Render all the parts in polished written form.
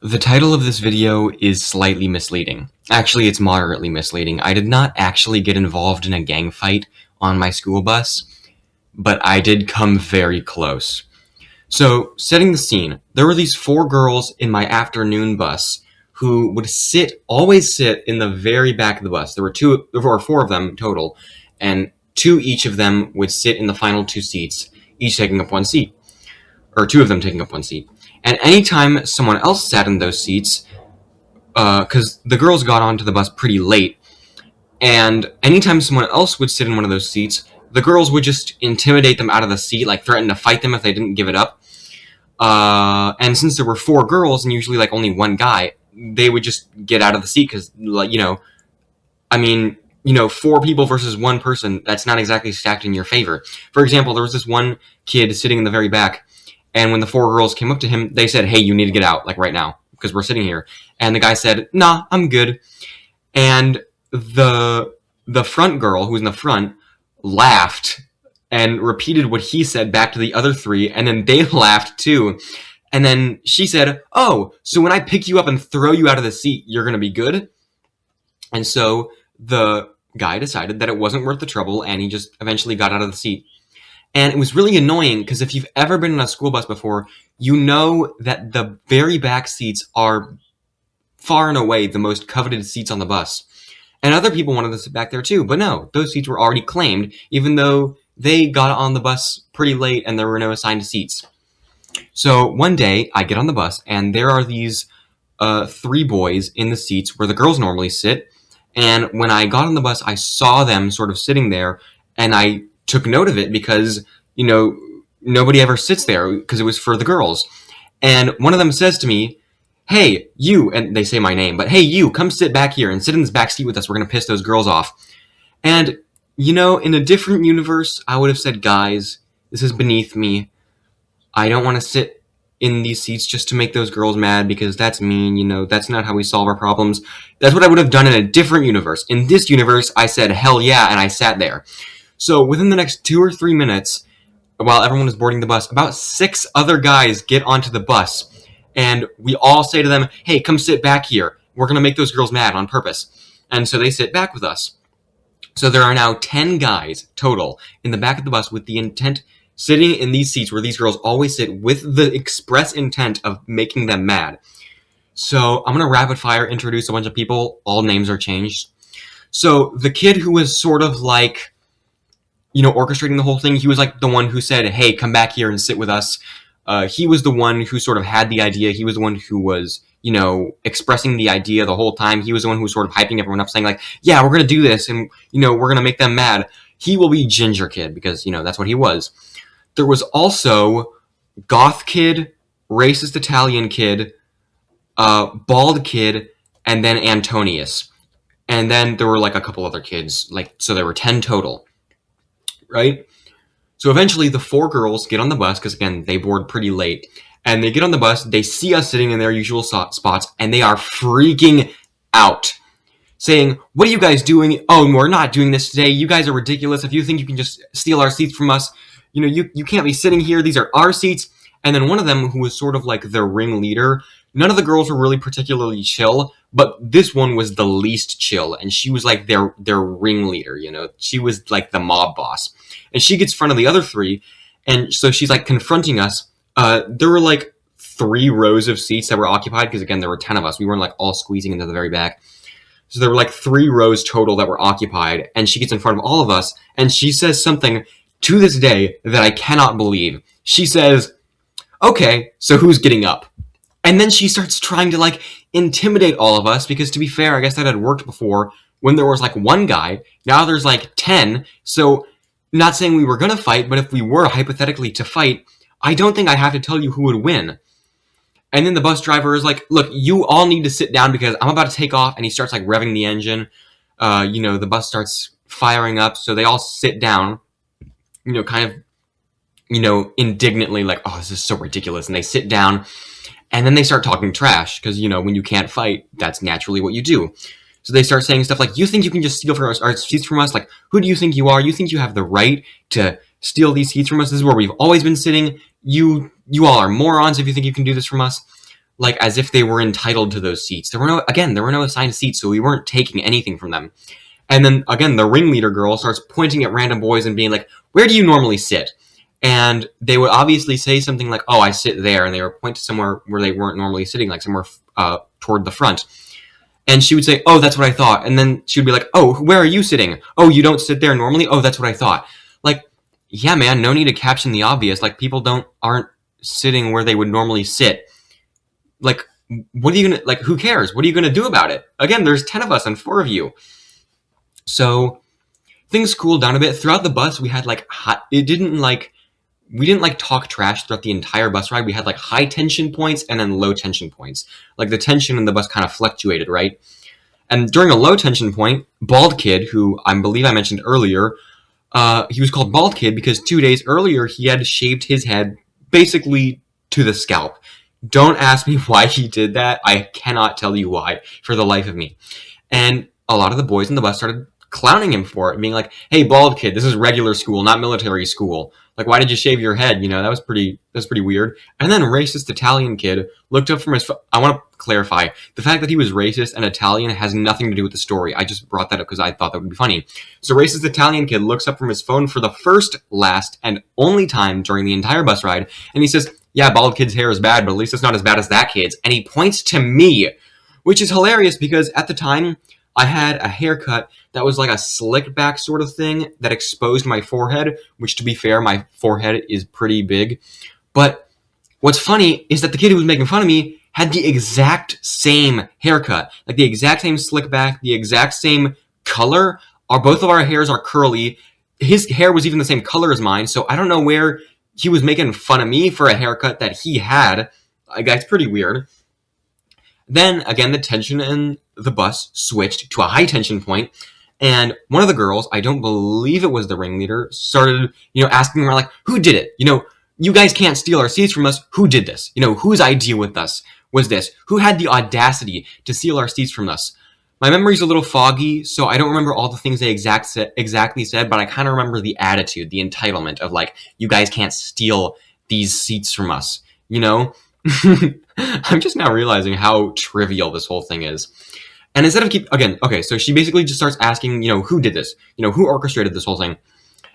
The title of this video is slightly misleading. Actually, it's moderately misleading. I did not actually get involved in a gang fight on my school bus, but I did come very close. So, setting the scene, there were these 4 girls in my afternoon bus who would always sit in the very back of the bus. There were 4 of them total, and 2 each of them would sit in the final 2 seats, each taking up 1 seat. Or 2 of them taking up 1 seat. And anytime someone else sat in those seats, because the girls got onto the bus pretty late, and anytime someone else would sit in one of those seats, the girls would just intimidate them out of the seat, like threaten to fight them if they didn't give it up. And since there were 4 girls and usually like only 1 guy, they would just get out of the seat because, 4 people versus 1 person, that's not exactly stacked in your favor. For example, there was this one kid sitting in the very back, and when the 4 girls came up to him, they said, "Hey, you need to get out, like right now, because we're sitting here." And the guy said, "Nah, I'm good." And the front girl, who was in the front, laughed and repeated what he said back to the other 3, and then they laughed too. And then she said, "Oh, so when I pick you up and throw you out of the seat, you're gonna be good?" And so the guy decided that it wasn't worth the trouble, and he just eventually got out of the seat. And it was really annoying because if you've ever been on a school bus before, you know that the very back seats are far and away the most coveted seats on the bus. And other people wanted to sit back there too, but no, those seats were already claimed, even though they got on the bus pretty late and there were no assigned seats. So one day, I get on the bus, and there are these 3 boys in the seats where the girls normally sit. And when I got on the bus, I saw them sort of sitting there, and I took note of it because, nobody ever sits there because it was for the girls. And one of them says to me, "Hey, you," and they say my name, but "Hey, you, come sit back here and sit in this back seat with us. We're going to piss those girls off." And, in a different universe, I would have said, "Guys, this is beneath me. I don't want to sit in these seats just to make those girls mad because that's mean, that's not how we solve our problems." That's what I would have done in a different universe. In this universe, I said, "Hell yeah," and I sat there. So within the next 2 or 3 minutes, while everyone was boarding the bus, about 6 other guys get onto the bus, and we all say to them, "Hey, come sit back here. We're going to make those girls mad on purpose." And so they sit back with us. So there are now 10 guys total in the back of the bus with the intent, sitting in these seats where these girls always sit, with the express intent of making them mad. So I'm going to rapid fire introduce a bunch of people. All names are changed. So the kid who was sort of like, orchestrating the whole thing, he was like the one who said, "Hey, come back here and sit with us." He was the one who sort of had the idea. He was the one who was, expressing the idea the whole time. He was the one who was sort of hyping everyone up, saying like, "Yeah, we're going to do this, and, we're going to make them mad." He will be Ginger Kid because, that's what he was. There was also Goth Kid, Racist Italian Kid, Bald Kid, and then Antonius. And then there were like a couple other kids, so there were 10 total. Right? So eventually the 4 girls get on the bus, because again, they board pretty late, and they get on the bus, they see us sitting in their usual spots, and they are freaking out, saying, "What are you guys doing? Oh, we're not doing this today. You guys are ridiculous. If you think you can just steal our seats from us, you can't be sitting here. These are our seats." And then one of them, who was sort of like their ringleader, none of the girls were really particularly chill, but this one was the least chill, and she was like their ringleader, She was like the mob boss. And she gets in front of the other 3, and so she's like confronting us. There were like 3 rows of seats that were occupied, because again, there were 10 of us. We weren't like all squeezing into the very back. So there were like 3 rows total that were occupied, and she gets in front of all of us, and she says something to this day that I cannot believe. She says, "Okay, so who's getting up?" And then she starts trying to like intimidate all of us, because to be fair, I guess that had worked before when there was like 1 guy. Now there's like 10. So not saying we were going to fight, but if we were hypothetically to fight, I don't think I have to tell you who would win. And then the bus driver is like, "Look, you all need to sit down because I'm about to take off." And he starts like revving the engine. The bus starts firing up. So they all sit down, kind of, indignantly like, "Oh, this is so ridiculous." And they sit down, and then they start talking trash because, when you can't fight, that's naturally what you do. So they start saying stuff like, "You think you can just steal our seats from us? Like, who do you think you are? You think you have the right to steal these seats from us? This is where we've always been sitting. You all are morons if you think you can do this from us." like as if they were entitled to those seats. There were no assigned seats, so we weren't taking anything from them. And then again, the ringleader girl starts pointing at random boys and being like, "Where do you normally sit?" And they would obviously say something like, "Oh, I sit there," and they would point to somewhere where they weren't normally sitting, like somewhere toward the front. And she would say, "Oh, that's what I thought." And then she would be like, "Oh, where are you sitting? Oh, you don't sit there normally? Oh, that's what I thought." Like, yeah, man, no need to caption the obvious. Like, people aren't sitting where they would normally sit. Like, what are you gonna, like, who cares? What are you gonna do about it? Again, there's 10 of us and 4 of you. So things cooled down a bit. Throughout the bus, we had like we didn't like talk trash throughout the entire bus ride. We had like high tension points and then low tension points. Like the tension in the bus kind of fluctuated, right? And during a low tension point, Bald Kid, who I believe I mentioned earlier, he was called Bald Kid because 2 days earlier he had shaved his head basically to the scalp. Don't ask me why he did that. I cannot tell you why for the life of me. And a lot of the boys in the bus started clowning him for it, being like, "Hey, Bald Kid, this is regular school, not military school. Like, why did you shave your head? You know, that was pretty weird." And then racist Italian kid looked up from his I want to clarify, the fact that he was racist and Italian has nothing to do with the story. I just brought that up because I thought that would be funny. So racist Italian kid looks up from his phone for the first, last, and only time during the entire bus ride, and he says, "Yeah, Bald Kid's hair is bad, but at least it's not as bad as that kid's." And he points to me, which is hilarious because at the time, I had a haircut that was like a slick back sort of thing that exposed my forehead, which, to be fair, my forehead is pretty big. But what's funny is that the kid who was making fun of me had the exact same haircut, like the exact same slick back, the exact same color. Both of our hairs are curly. His hair was even the same color as mine, so I don't know where he was making fun of me for a haircut that he had. Like, that's pretty weird. Then, again, the tension in the bus switched to a high tension point, and one of the girls, I don't believe it was the ringleader, started, asking around, like, "Who did it? You guys can't steal our seats from us. Who did this? Whose idea with us was this? Who had the audacity to steal our seats from us?" My memory's a little foggy, so I don't remember all the things they exactly said, but I kind of remember the attitude, the entitlement of, like, "You guys can't steal these seats from us," I'm just now realizing how trivial this whole thing is. And instead of so she basically just starts asking, who did this? Who orchestrated this whole thing?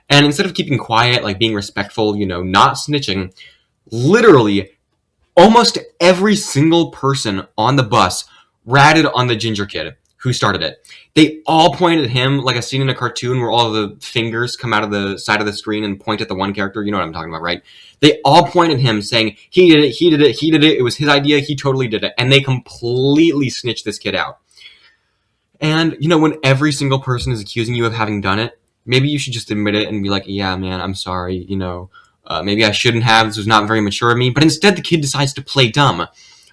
And instead of keeping quiet, like being respectful, not snitching, literally almost every single person on the bus ratted on the ginger kid who started it. They all pointed at him like a scene in a cartoon where all the fingers come out of the side of the screen and point at the one character. You know what I'm talking about, right? They all point at him saying, "He did it, he did it, he did it. It was his idea, he totally did it." And they completely snitched this kid out. And, when every single person is accusing you of having done it, maybe you should just admit it and be like, "Yeah, man, I'm sorry, maybe I shouldn't have. This was not very mature of me." But instead, the kid decides to play dumb.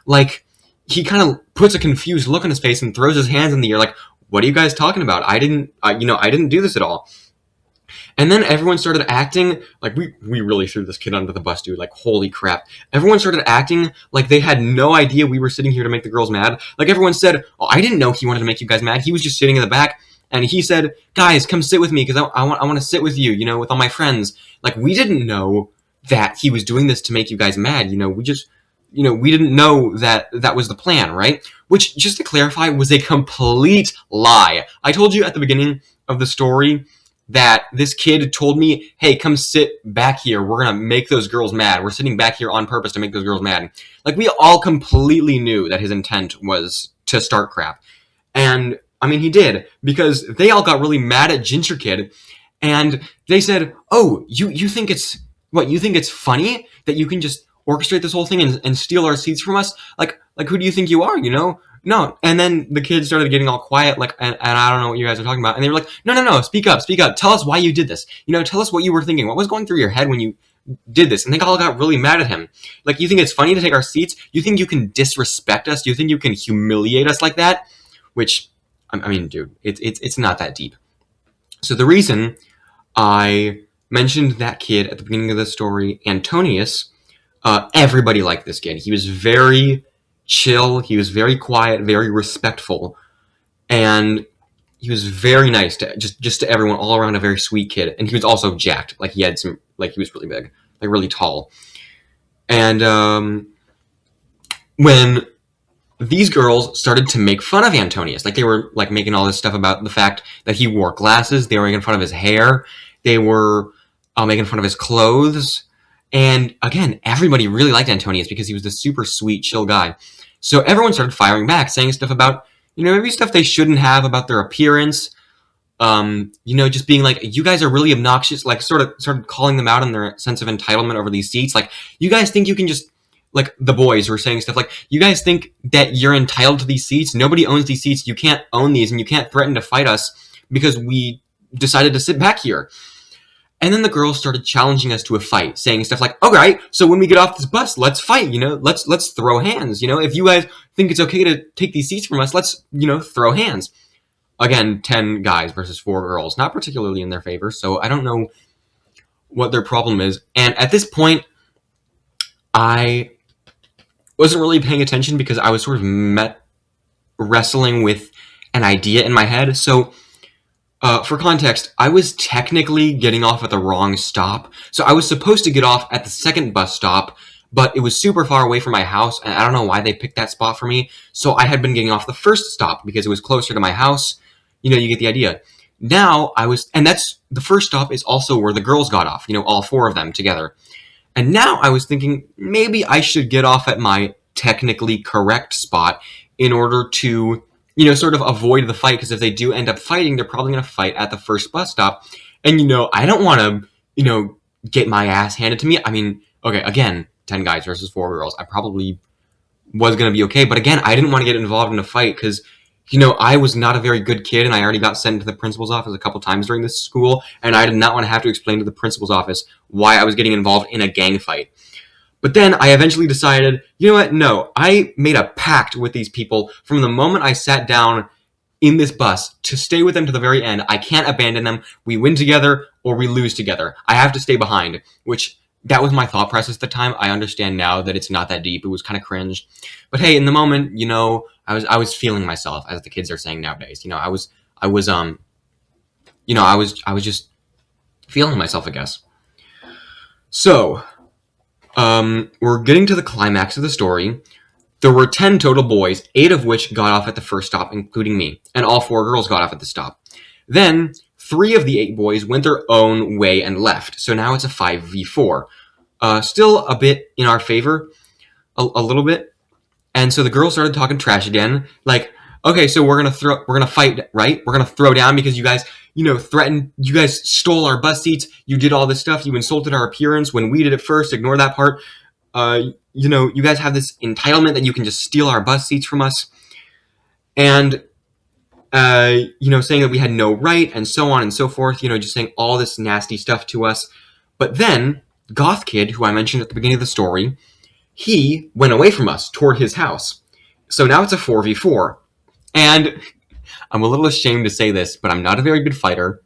Like, he kind of puts a confused look on his face and throws his hands in the air like, "What are you guys talking about? I didn't do this at all." And then everyone started acting like we really threw this kid under the bus, dude. Like, holy crap. Everyone started acting like they had no idea we were sitting here to make the girls mad. Like, everyone said, "Oh, I didn't know he wanted to make you guys mad. He was just sitting in the back." And he said, "Guys, come sit with me because I want to sit with you, with all my friends." Like, we didn't know that he was doing this to make you guys mad. We didn't know that was the plan, right? Which, just to clarify, was a complete lie. I told you at the beginning of the story that this kid told me, "Hey, come sit back here. We're going to make those girls mad. We're sitting back here on purpose to make those girls mad." Like, we all completely knew that his intent was to start crap. And, he did, because they all got really mad at Ginger Kid, and they said, "Oh, you think it's funny that you can just orchestrate this whole thing and steal our seats from us? Like, who do you think you are, No." And then the kids started getting all quiet, like, and I don't know what you guys are talking about. And they were like, no, speak up. Tell us why you did this. Tell us what you were thinking. What was going through your head when you did this? And they all got really mad at him. Like, "You think it's funny to take our seats? You think you can disrespect us? You think you can humiliate us like that?" Which, dude, it's not that deep. So the reason I mentioned that kid at the beginning of the story, Antonius, everybody liked this kid. He was very chill. He was very quiet, very respectful, and he was very nice to just to everyone, all around a very sweet kid. And he was also jacked. Like, he was really big, like really tall. And when these girls started to make fun of Antonius. Like, they were like making all this stuff about the fact that he wore glasses. They were making fun of his hair. They were making fun of his clothes. And again, everybody really liked Antonius because he was this super sweet, chill guy. So everyone started firing back, saying stuff about, maybe stuff they shouldn't have about their appearance. Just being like, you guys are really obnoxious, like sort of started calling them out on their sense of entitlement over these seats. Like, you guys think you can just, like, the boys were saying stuff like, you guys think that you're entitled to these seats? Nobody owns these seats. You can't own these, and you can't threaten to fight us because we decided to sit back here. And then the girls started challenging us to a fight, saying stuff like, all right, so when we get off this bus, let's fight, let's throw hands. If you guys think it's okay to take these seats from us, let's, throw hands. Again, 10 guys versus 4 girls, not particularly in their favor, so I don't know what their problem is. And at this point, I wasn't really paying attention because I was sort of wrestling with an idea in my head. So, for context, I was technically getting off at the wrong stop. So I was supposed to get off at the second bus stop, but it was super far away from my house, and I don't know why they picked that spot for me. So I had been getting off the first stop because it was closer to my house. You get the idea. Now and that's, the first stop is also where the girls got off, all 4 of them together. And now I was thinking maybe I should get off at my technically correct spot in order to, sort of avoid the fight, because if they do end up fighting, they're probably going to fight at the first bus stop. And, I don't want to, get my ass handed to me. I mean, okay, again, 10 guys versus 4 girls. I probably was going to be okay. But again, I didn't want to get involved in a fight because, I was not a very good kid, and I already got sent to the principal's office a couple times during this school, and I did not want to have to explain to the principal's office why I was getting involved in a gang fight. But then I eventually decided, you know what? No, I made a pact with these people from the moment I sat down in this bus to stay with them to the very end. I can't abandon them. We win together or we lose together. I have to stay behind, which that was my thought process at the time. I understand now that it's not that deep. It was kind of cringe. But hey, in the moment, I was feeling myself, as the kids are saying nowadays. I was just feeling myself, I guess. So, we're getting to the climax of the story. There were 10 total boys, 8 of which got off at the first stop, including me, and all 4 girls got off at the stop. Then, 3 of the 8 boys went their own way and left, so now it's a 5v4. Still a bit in our favor, a little bit. And so the girls started talking trash again, like, okay, so we're gonna fight, right? We're gonna throw down because you guys, threatened, you guys stole our bus seats, you did all this stuff, you insulted our appearance when we did it first, ignore that part. You guys have this entitlement that you can just steal our bus seats from us. And, saying that we had no right, and so on and so forth, just saying all this nasty stuff to us. But then, Goth Kid, who I mentioned at the beginning of the story, he went away from us toward his house. So now it's a 4v4. And I'm a little ashamed to say this, but I'm not a very good fighter.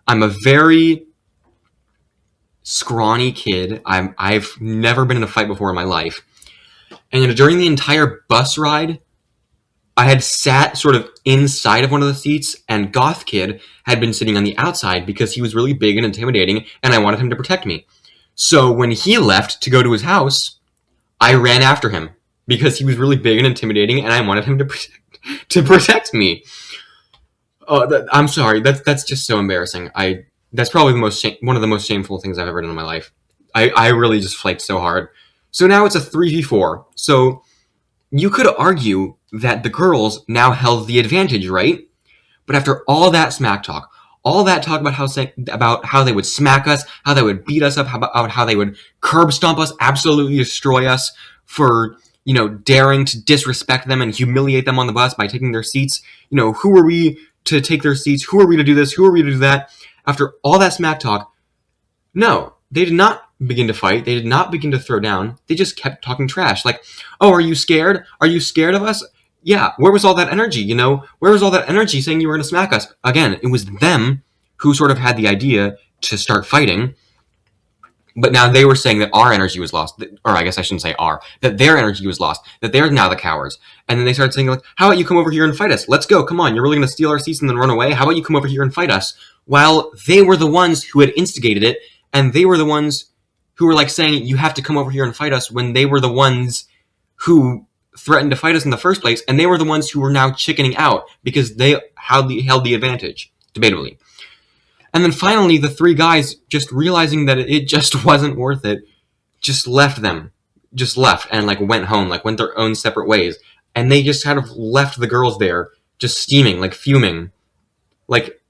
I'm a very scrawny kid. I've never been in a fight before in my life. And during the entire bus ride, I had sat sort of inside of one of the seats, and Goth Kid had been sitting on the outside because he was really big and intimidating, and I wanted him to protect me. So when he left to go to his house, I ran after him because he was really big and intimidating, and I wanted him to protect me. I'm sorry. That's just so embarrassing. That's probably one of the most shameful things I've ever done in my life. I really just flaked so hard. So now it's a 3v4. So you could argue that the girls now held the advantage, right? But after all that smack talk, all that talk about how they would smack us, how they would beat us up, about how they would curb stomp us, absolutely destroy us for, daring to disrespect them and humiliate them on the bus by taking their seats. Who are we to take their seats? Who are we to do this? Who are we to do that? After all that smack talk, no, they did not begin to fight. They did not begin to throw down. They just kept talking trash. Like, oh, are you scared? Are you scared of us? Yeah, where was all that energy, Where was all that energy saying you were going to smack us? Again, it was them who sort of had the idea to start fighting. But now they were saying that our energy was lost. Or I guess I shouldn't say our. That their energy was lost. That they're now the cowards. And then they started saying, like, how about you come over here and fight us? Let's go. Come on. You're really going to steal our seats and then run away? How about you come over here and fight us? While they were the ones who had instigated it. And they were the ones who were, like, saying, you have to come over here and fight us, when they were the ones who threatened to fight us in the first place, and they were the ones who were now chickening out because they held the advantage, debatably. And then finally, the three guys, just realizing that it just wasn't worth it, just left them. Just left and like went home, like went their own separate ways. And they just kind of left the girls there, just steaming, like fuming, like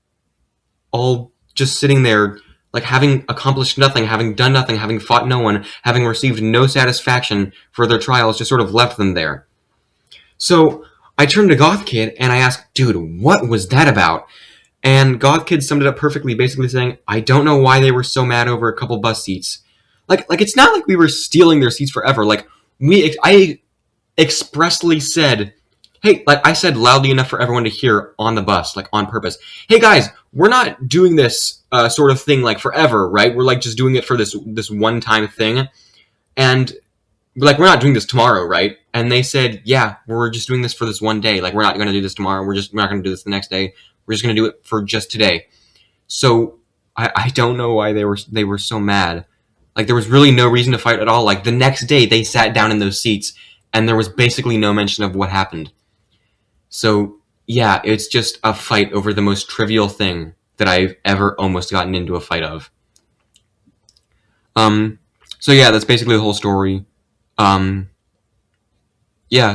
all just sitting there, like having accomplished nothing, having done nothing, having fought no one, having received no satisfaction for their trials, just sort of left them there. So I turned to Goth Kid and I asked, dude, what was that about? And Goth Kid summed it up perfectly, basically saying, I don't know why they were so mad over a couple bus seats. Like it's not like we were stealing their seats forever. Like I expressly said, hey, like I said loudly enough for everyone to hear on the bus, like on purpose. Hey guys, we're not doing this sort of thing like forever, right? We're like just doing it for this one time thing, and like we're not doing this tomorrow, right? And they said, yeah, we're just doing this for this one day. Like we're not going to do this tomorrow. We're not going to do this the next day. We're just going to do it for just today. So I don't know why they were so mad. Like there was really no reason to fight at all. Like the next day they sat down in those seats and there was basically no mention of what happened. So yeah, it's just a fight over the most trivial thing that I've ever almost gotten into a fight of. So yeah, that's basically the whole story. Yeah,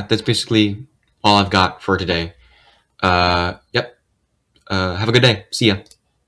that's basically all I've got for today. Yep. Have a good day. See ya.